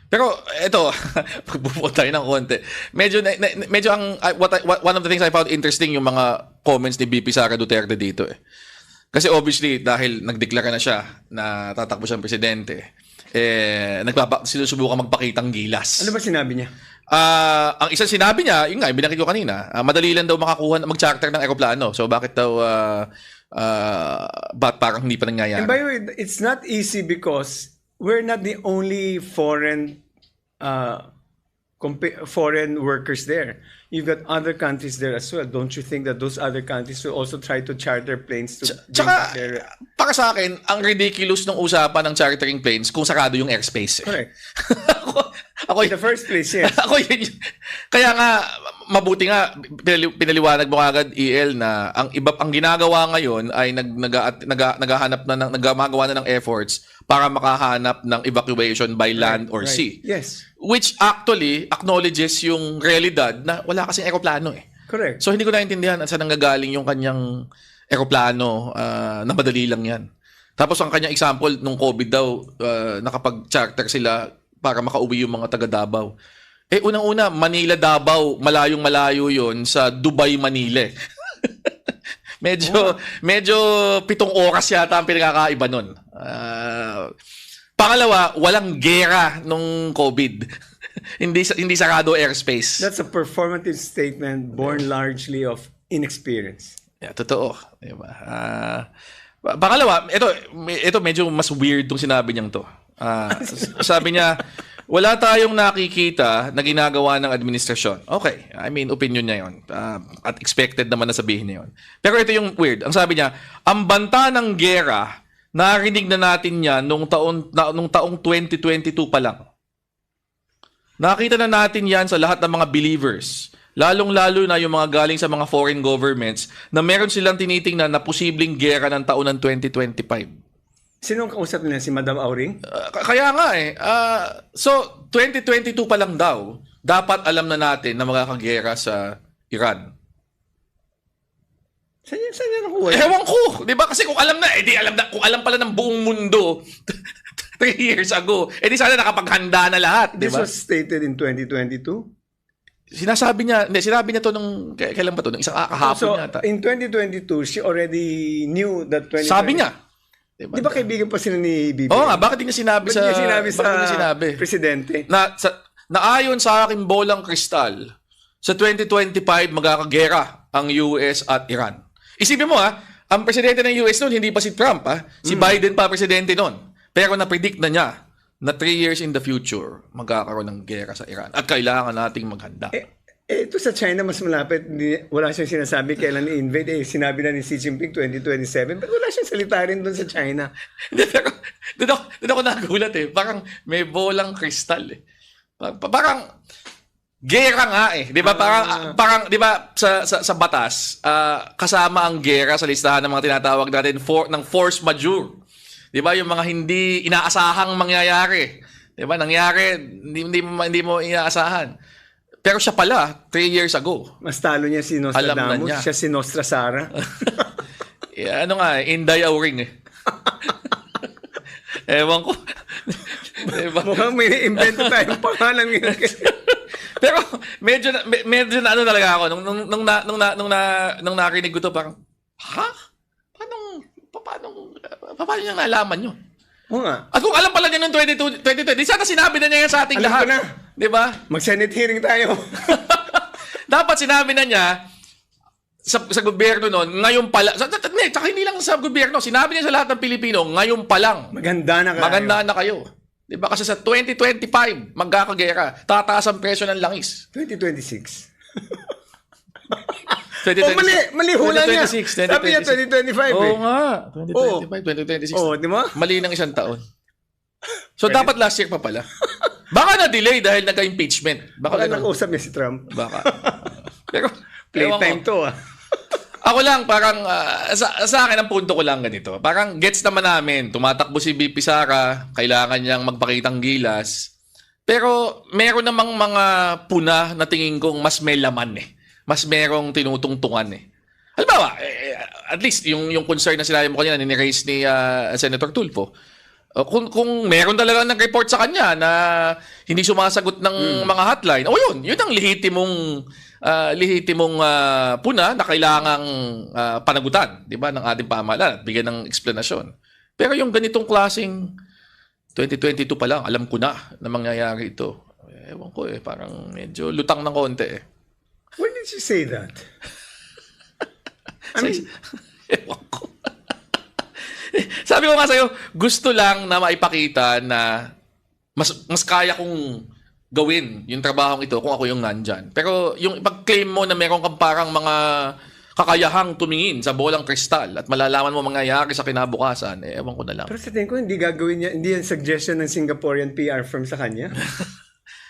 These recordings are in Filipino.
Pero ito, pagbubuo tayo ng konti. Medyo one of the things I found interesting yung mga comments ni BP Sara Duterte dito eh. Kasi obviously dahil nagdeklara na siya na tatakbo siyang presidente, sinusubukan magpakitang gilas. Ano ba sinabi niya? Ang isang sinabi niya, yun nga, binanggit ko kanina, madali lang daw mag-charter ng eroplano. So bakit daw ba't parang hindi pa nangyayari? And by the way, it's not easy because we're not the only foreign workers there. You've got other countries there as well. Don't you think that those other countries will also try to charter planes to Tsaka, para sa akin, ang ridiculous ng usapan ng chartering planes kung sarado yung airspace. Correct. ako, In the first place, yes. Kaya nga, mabuti nga, pinaliwanag mo agad, EL, na ang ginagawa ngayon ay nagmagawa na ng efforts para makahanap ng evacuation by land or sea. Yes. Which actually acknowledges yung realidad na wala kasing eroplano eh. Correct. So hindi ko naintindihan saan nanggagaling yung kanyang eroplano na madali lang yan. Tapos ang kanyang example, nung COVID daw, nakapag-charter sila para makauwi yung mga taga Davao. Unang-una, Manila-Davao, malayong-malayo yon sa Dubai-Manila. medyo 7 oras yata ang pinakakaiba nun. Pangalawa, walang gera nung COVID. hindi sarado airspace. That's a performative statement born largely of inexperience. Yeah, totoo. Diba? Pangalawa, ito medyo mas weird tong sinabi niyang to. Sabi niya, wala tayong nakikita na ginagawa ng administrasyon. Okay, I mean, opinion niya yun. At expected naman na sabihin niya yun. Pero ito yung weird. Ang sabi niya, ang banta ng gera, narinig na natin yan nung taong 2022 pa lang. Nakita na natin yan sa lahat ng mga believers. Lalong-lalo na yung mga galing sa mga foreign governments na meron silang tinitingnan na posibleng gera ng taon ng 2025. Sinong kausap nila? Si Madam Auring? Kaya nga eh. So, 2022 pa lang daw, dapat alam na natin na magkakagera sa Iran. Saan yan nakuha? Ewan ko. Di ba? Kasi kung alam na, kung alam pala ng buong mundo 3 years ago, di sana nakapaghanda na lahat. This diba? was stated in 2022? Sinabi niya to nung, kailan ba to? Nung isang kahapon yata. In 2022, she already knew that 2022. Sabi niya. Di ba kaibigan pa sila ni BBM? Oo nga, bakit di niya sinabi Bakit niya sinabi sa presidente? Na ayon sa aking bolang kristal, sa 2025 magkakagera ang US at Iran. Isipin mo ang presidente ng US noon hindi pa si Trump si Biden pa presidente noon. Pero na-predict na niya na 3 years in the future magkakaroon ng gera sa Iran at kailangan nating maghanda. Ito sa China mas malapit, wala siyang sinasabi kailan i-invade. Sinabi na ni Xi Jinping 2027, pero wala siyang salita rin doon sa China. Pero doon ako nagulat eh. Parang may bolang kristal eh. Parang gera nga eh. Di ba? Parang di ba sa batas, kasama ang gera sa listahan ng mga tinatawag natin ng force majeure. Di ba? Yung mga hindi inaasahang mangyayari. Di ba? Nangyari, hindi mo inaasahan. Pero siya pala, 3 years ago. Mas talo niya si Nostradamus, siya si Nostra Sara. Ano nga, Inday Auring eh. Ewan ko. Diba? Mukhang may invento tayong pangalan ngayon. Pero medyo na ano talaga ako nung narinig ko to parang paano niya nalaman yun? Oo nga. At kung alam pala niya noong 2020, di sana sinabi na niya yan sa ating alam lahat. Ko na. Di ba? Mag-Senate hearing tayo. Dapat sinabi na niya sa gobyerno noon, ngayon pala, tsaka hindi lang sa gobyerno, sinabi niya sa lahat ng Pilipino, ngayon pa lang. Maganda na kayo. Di ba? Kasi sa 2025, magkakagera, tataas ang presyo ng langis. 2026. Mali hula niya. Sabi niya 2025 Oo nga. 2025, 2026. Di ba? Mali ng isang taon. So, dapat last year pa pala. Baka na-delay dahil nagka-impeachment. Baka nakausap niya si Trump. Baka. Pero, playtime to Ako lang, parang, sa akin, ang punto ko lang ganito. Parang gets naman namin, tumatakbo si BP Sara, kailangan niyang magpakitang gilas. Pero, meron namang mga puna na tingin kong mas may laman eh. Mas merong tinutungtungan eh. Halimbawa, at least yung concern na sinabi mo kanina ni-raise ni Senator Tulfo, Kung meron talaga nag-report sa kanya na hindi sumasagot ng mga hotline, yun ang lihitimong puna na kailangang panagutan, 'di ba, ng ating pamahalaan at bigyan ng eksplanasyon. Pero yung ganitong klaseng 2022 pa lang, alam ko na mangyayari ito. Ewan ko parang medyo lutang ng konti eh. When did you say that? I mean, Ewan ko. Sabi ko nga sa'yo, gusto lang na maipakita na mas kaya kong gawin yung trabahong ito kung ako yung nandyan. Pero yung ipag-claim mo na meron kang parang mga kakayahang tumingin sa bolang kristal at malalaman mo mangyayari sa kinabukasan, ewan ko na lang. pero sa tingin ko, hindi gagawin niya, hindi yan suggestion ng Singaporean PR firm sa kanya.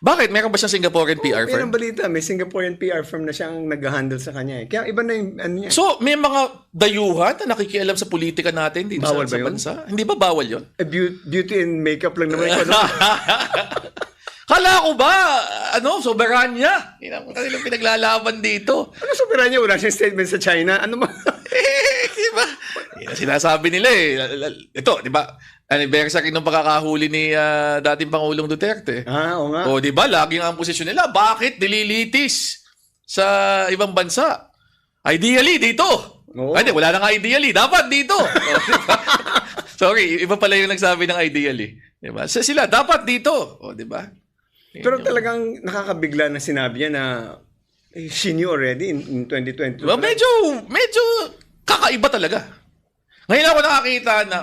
Bakit? Meron ba siyang Singaporean PR Yan firm? ang balita, may Singaporean PR firm na siyang nag-handle sa kanya. Kaya iba na yung ano niya. So, may mga dayuhan na nakikialam sa politika natin dito Bawal sa ba yun? bansa? Hindi ba bawal yun? Beauty and makeup lang naman. Ano? Kala ko ba, soberanya? Yun ang kanilang pinaglalaban dito. Ano sa pera niya? Wala siyang statement sa China. Ano ba? Di ba? Yan ang sinasabi nila eh. Ito, di ba? Anniversary ng pagkakahuli ni dating Pangulong Duterte. Oo nga. O di ba, laging ang posisyon nila, bakit nililitis sa ibang bansa? Ideally, dito. Oo. Hindi, wala nang ideally. Dapat dito. O, diba? Sorry, iba pala yung nagsabi ng ideally. Di ba? Sila, dapat dito. O, di ba? Pero talagang nakakabigla na sinabi niya na she knew already in 2022. Well, medyo kakaiba talaga. Ngayon ako nakakita na,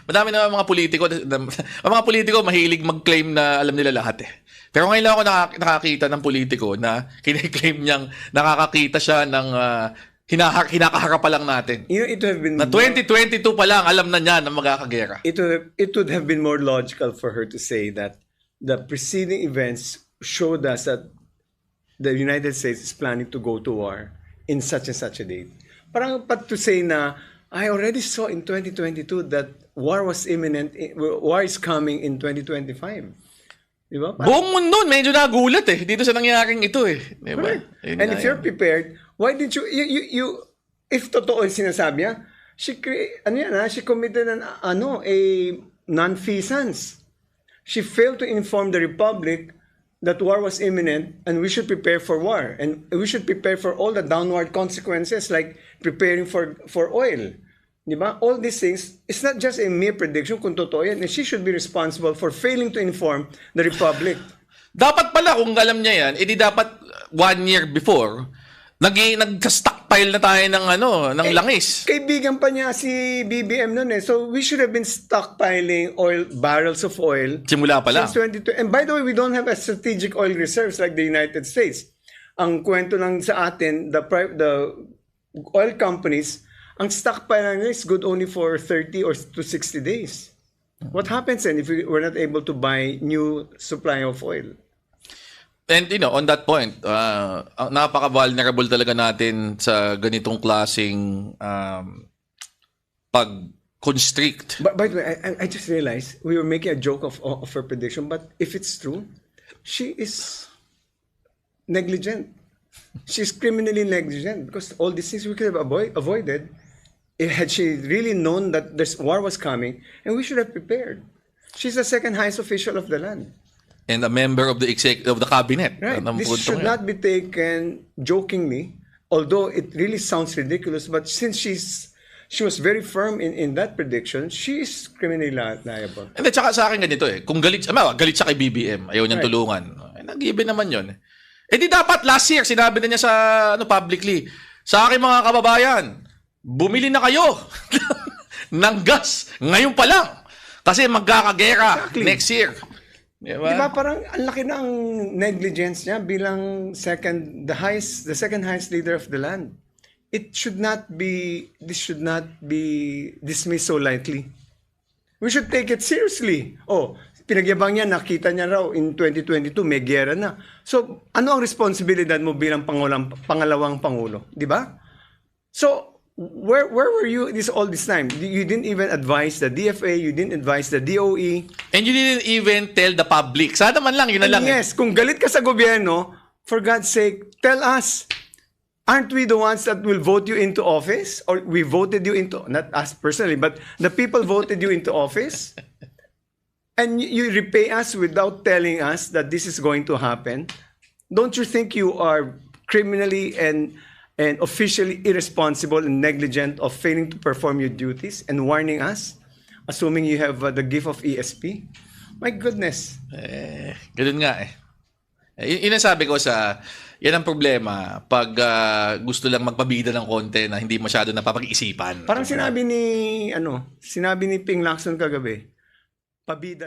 madami na mga politiko, ang mga politiko mahilig mag-claim na alam nila lahat eh. Pero ngayon ako nakakita ng politiko na kiniklaim niyang nakakakita siya ng kinakaharap pa lang natin. You know, it would have been Na 2022 pa lang, alam na niya na magkakagera. it would have been more logical for her to say that the preceding events showed us that the United States is planning to go to war in such and such a date. Parang to say na, I already saw in 2022 that war was imminent, war is coming in 2025. Di ba? Buong mundo, medyo nagulat eh. Dito sa nangyaring ito eh. Di ba? Yun And nga if you're yun. prepared, why did you if totoo yung sinasabi niya, she committed a nonfeasance. She failed to inform the Republic that war was imminent and we should prepare for war. And we should prepare for all the downward consequences like preparing for oil. Di ba? All these things, it's not just a mere prediction kung totoo yan. And she should be responsible for failing to inform the Republic. Dapat pala kung alam niya yan, edi dapat 1 year before, nag-stockpile na tayo ng langis. Kaibigan pa niya si BBM noon eh. So we should have been stockpiling barrels of oil Simula pa lang. since 2020. And by the way, we don't have a strategic oil reserves like the United States. Ang kwento lang sa atin, the oil companies, ang stockpile nila is good only for 30 or to 60 days. What happens then if we're not able to buy new supply of oil? And on that point, napaka-vulnerable talaga natin sa ganitong klaseng pag-constrict. But by the way, I just realized we were making a joke of her prediction, but if it's true, she is negligent. She's criminally negligent because all these things we could have avoided had she really known that this war was coming, and we should have prepared. She's the second highest official of the land. And a member of the cabinet. Right. Ng This puntong should yan. not be taken jokingly, although it really sounds ridiculous. But since she was very firm in that prediction, she is criminally liable. And tsaka sa akin ganito eh. Kung galit siya kay BBM, ayaw niyang Right. tulungan. Nag-given naman yun. Eh di dapat last year, sinabi na niya sa publicly, sa aking mga kababayan, bumili na kayo ng gas ngayon pa lang. Kasi magkakagera Exactly. next year. Diba? Di ba parang ang laki na ang negligence niya bilang the second highest leader of the land. This should not be dismissed so lightly. We should take it seriously. Pinagyabang niya, nakita niya raw in 2022 may gera na. So, ano ang responsibilidad mo bilang pangalawang pangulo, di ba? So, where were you all this time? You didn't even advise the DFA, you didn't advise the DOE. And you didn't even tell the public. Sana man lang, yun na lang. Yes, kung galit ka sa gobyerno, for God's sake, tell us. Aren't we the ones that will vote you into office? Or we voted you into, not us personally, but the people voted you into office? and you repay us without telling us that this is going to happen, don't you think you are criminally and officially irresponsible and negligent of failing to perform your duties and warning us, assuming you have the gift of ESP? My goodness. Ganun nga eh. Yun ang sabi ko yan ang problema pag gusto lang magpabida ng konti na hindi masyado napapag-isipan. Parang sinabi ni Ping Lacson kagabi, pabida.